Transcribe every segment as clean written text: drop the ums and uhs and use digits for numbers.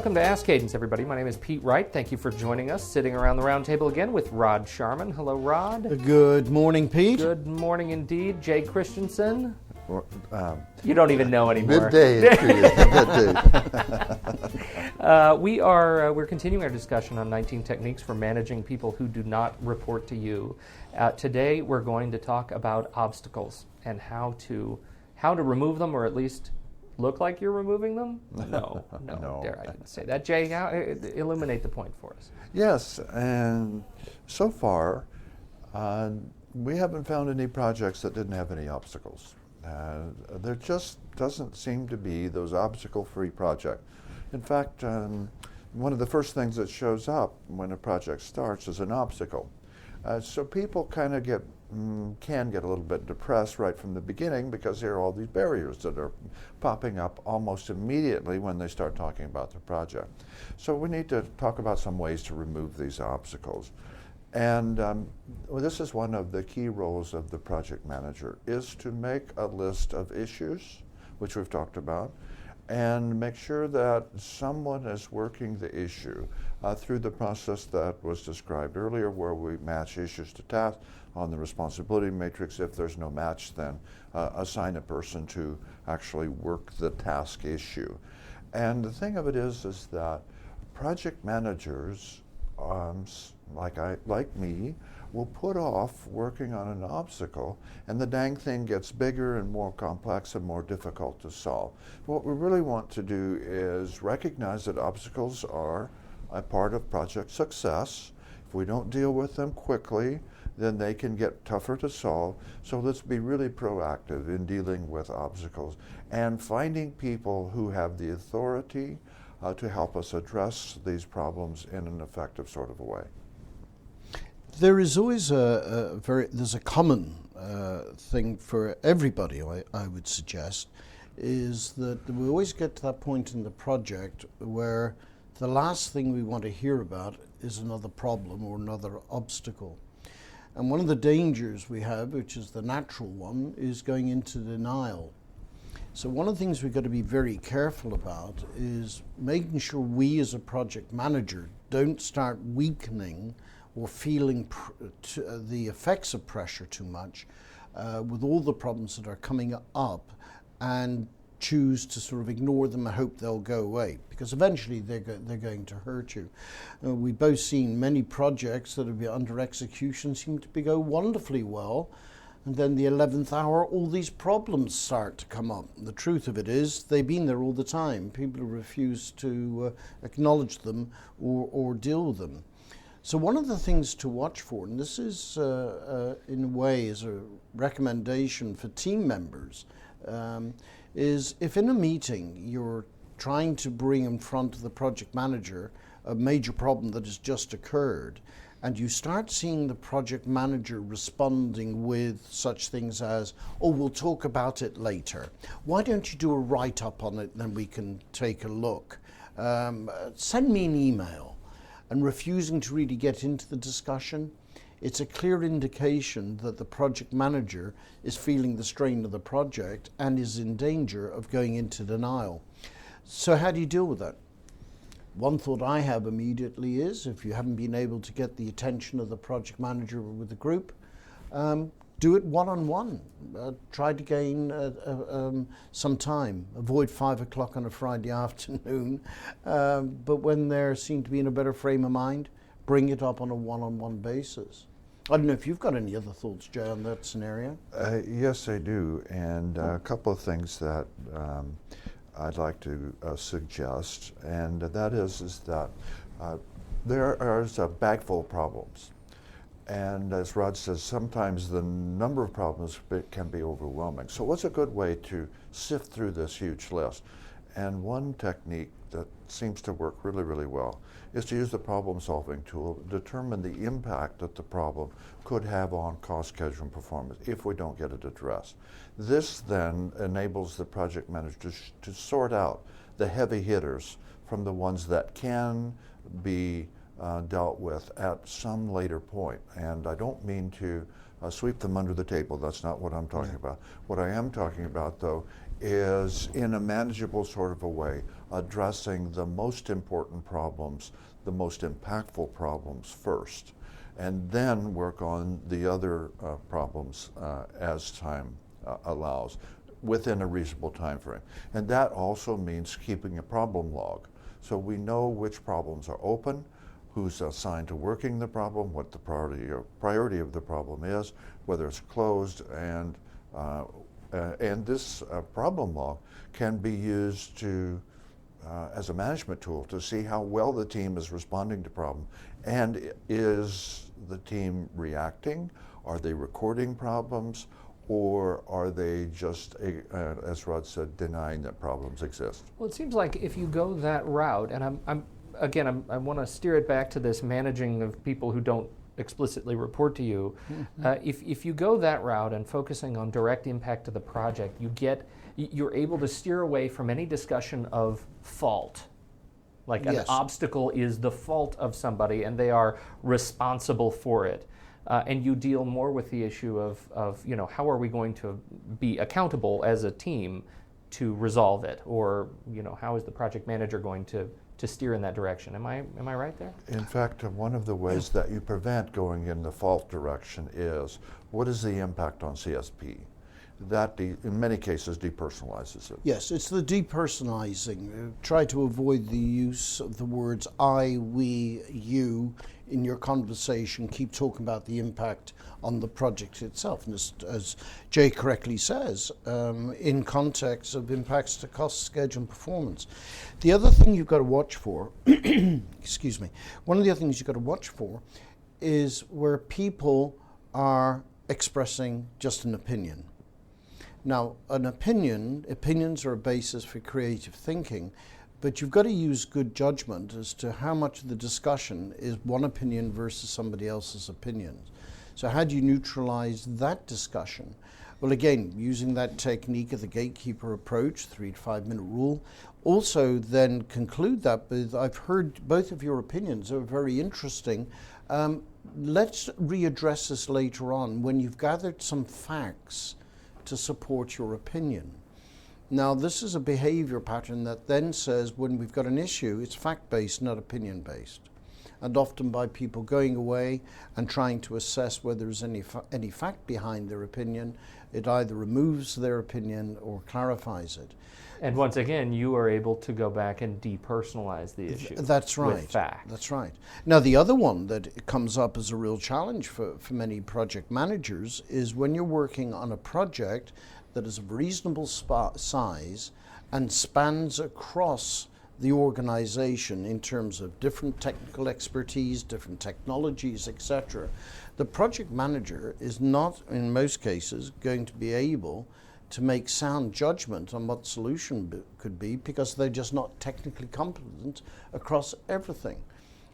Welcome to Ask Cadence, everybody. My name is Pete Wright. Thank you for joining us, sitting around the round table again with Rod Sharman. Hello, Rod. Good morning, Pete. Good morning indeed. Jay Christensen. You don't even know anymore. Midday to you. We're continuing our discussion on 19 techniques for managing people who do not report to you. Today, we're going to talk about obstacles and how to remove them, or at least look like you're removing them? No. Dare I didn't say that. Jay, illuminate the point for us. Yes, and so far, we haven't found any projects that didn't have any obstacles. There just doesn't seem to be those obstacle-free projects. In fact, one of the first things that shows up when a project starts is an obstacle. So people kind of can get a little bit depressed right from the beginning because there are all these barriers that are popping up almost immediately when they start talking about the project. So we need to talk about some ways to remove these obstacles. And this is one of the key roles of the project manager, is to make a list of issues, which we've talked about, and make sure that someone is working the issue through the process that was described earlier, where we match issues to tasks on the responsibility matrix. If there's no match, then assign a person to actually work the task issue. And the thing of it is that project managers, like me, will put off working on an obstacle, and the dang thing gets bigger and more complex and more difficult to solve. What we really want to do is recognize that obstacles are a part of project success. If we don't deal with them quickly, then they can get tougher to solve. So let's be really proactive in dealing with obstacles and finding people who have the authority to help us address these problems in an effective sort of a way. There is always there's a common thing for everybody, I would suggest, is that we always get to that point in the project where the last thing we want to hear about is another problem or another obstacle. And one of the dangers we have, which is the natural one, is going into denial. So one of the things we've got to be very careful about is making sure we as a project manager don't start weakening or feeling the effects of pressure too much with all the problems that are coming up, and choose to sort of ignore them and hope they'll go away, because eventually they're going to hurt you. We've both seen many projects that have been under execution seem to go wonderfully well, and then the 11th hour all these problems start to come up. The truth of it is they've been there all the time. People refuse to acknowledge them or deal with them. So one of the things to watch for, and this is in a way is a recommendation for team members, is if in a meeting you're trying to bring in front of the project manager a major problem that has just occurred, and you start seeing the project manager responding with such things as, oh, we'll talk about it later. Why don't you do a write-up on it and then we can take a look? Send me an email. And refusing to really get into the discussion, it's a clear indication that the project manager is feeling the strain of the project and is in danger of going into denial. So how do you deal with that? One thought I have immediately is, if you haven't been able to get the attention of the project manager with the group, do it one-on-one. Try to gain some time. Avoid 5 o'clock on a Friday afternoon. But when they seem to be in a better frame of mind, bring it up on a one-on-one basis. I don't know if you've got any other thoughts, Jay, on that scenario? Yes, I do. And a couple of things that I'd like to suggest, and that is that there is a bag full of problems. And as Rod says, sometimes the number of problems can be overwhelming. So what's a good way to sift through this huge list? And one technique that seems to work really, really well is to use the problem-solving tool to determine the impact that the problem could have on cost, schedule, and performance if we don't get it addressed. This then enables the project manager to sort out the heavy hitters from the ones that can be dealt with at some later point. And I don't mean to sweep them under the table. That's not what I'm talking about. What I am talking about, though, is in a manageable sort of a way, addressing the most important problems, the most impactful problems first, and then work on the other problems as time allows within a reasonable time frame. And that also means keeping a problem log. So we know which problems are open, who's assigned to working the problem, what the priority of the problem is, whether it's closed, and this problem log can be used to as a management tool to see how well the team is responding to problem, and is the team reacting? Are they recording problems? Or are they just, as Rod said, denying that problems exist? Well, it seems like if you go that route, and I want to steer it back to this managing of people who don't explicitly report to you. Mm-hmm. If you go that route and focusing on direct impact to the project, you're able to steer away from any discussion of fault. Like an obstacle is the fault of somebody, and they are responsible for it. And you deal more with the issue of how are we going to be accountable as a team to resolve it, or how is the project manager going to steer in that direction? Am I right there? In fact, one of the ways that you prevent going in the fault direction is, what is the impact on CSP? That in many cases depersonalizes it. Yes, it's the depersonalizing. Try to avoid the use of the words I, we, you in your conversation. Keep talking about the impact on the project itself. And as Jay correctly says, in context of impacts to cost, schedule, and performance. The other thing you've got to watch for, excuse me, one of the other things you've got to watch for is where people are expressing just an opinion. Now, opinions are a basis for creative thinking, but you've got to use good judgment as to how much of the discussion is one opinion versus somebody else's opinion. So how do you neutralize that discussion? Well, again, using that technique of the gatekeeper approach, 3 to 5 minute rule, also then conclude that with, I've heard both of your opinions are very interesting. Let's readdress this later on when you've gathered some facts to support your opinion. Now, this is a behavior pattern that then says when we've got an issue, it's fact-based, not opinion-based. And often by people going away and trying to assess whether there's any fact behind their opinion, it either removes their opinion or clarifies it. And once again, you are able to go back and depersonalize the issue. That's right. With fact. That's right. Now, the other one that comes up as a real challenge for many project managers is when you're working on a project that is of reasonable size and spans across the organization in terms of different technical expertise, different technologies, etc. The project manager is not, in most cases, going to be able to make sound judgment on what the solution could be because they're just not technically competent across everything.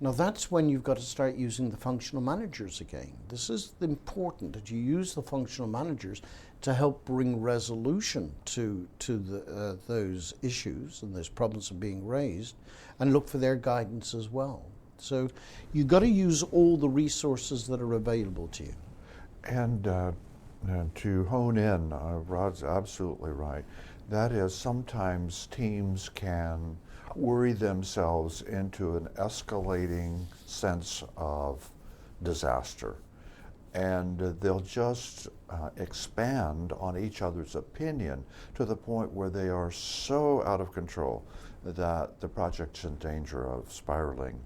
Now that's when you've got to start using the functional managers again. This is important that you use the functional managers to help bring resolution to those issues and those problems are being raised, and look for their guidance as well. So you've got to use all the resources that are available to you. And to hone in, Rod's absolutely right. That is, sometimes teams can worry themselves into an escalating sense of disaster. And they'll just expand on each other's opinion to the point where they are so out of control that the project's in danger of spiraling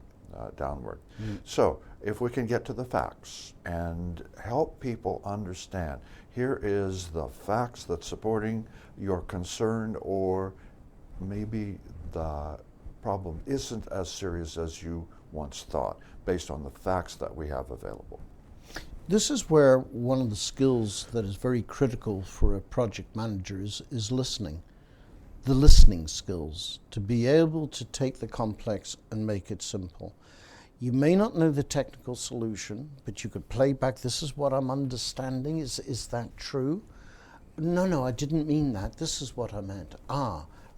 downward. So if we can get to the facts and help people understand, here is the facts that's supporting your concern, or maybe the problem isn't as serious as you once thought, based on the facts that we have available. This is where one of the skills that is very critical for a project manager is listening. The listening skills, to be able to take the complex and make it simple. You may not know the technical solution, but you could play back, this is what I'm understanding, is that true? No, I didn't mean that, this is what I meant.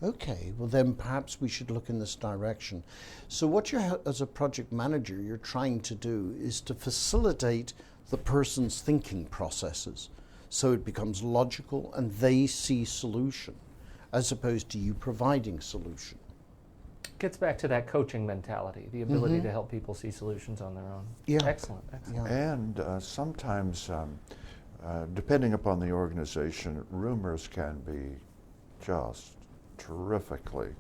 Okay, well then perhaps we should look in this direction. So what you're, as a project manager, you're trying to do is to facilitate the person's thinking processes so it becomes logical and they see solution, as opposed to you providing solution. Gets back to that coaching mentality, the ability to help people see solutions on their own. Yeah. Excellent. Yeah. And sometimes, depending upon the organization, rumors can be just terrifically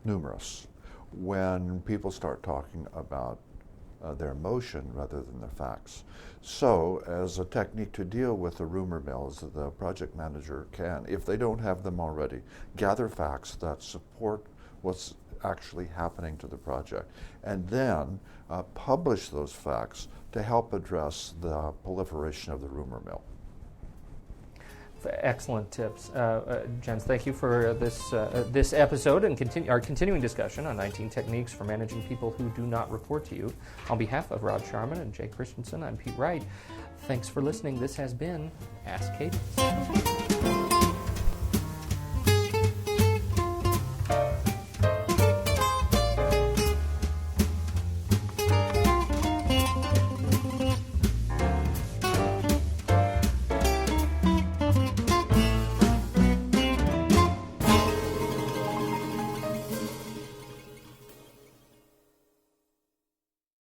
numerous when people start talking about their emotion rather than the facts. So, as a technique to deal with the rumor mills, the project manager can, if they don't have them already, gather facts that support what's actually happening to the project, and then publish those facts to help address the proliferation of the rumor mill. Excellent tips. Jens, thank you for this episode and our continuing discussion on 19 techniques for managing people who do not report to you. On behalf of Rod Sharman and Jay Christensen, I'm Pete Wright. Thanks for listening. This has been Ask Cadence.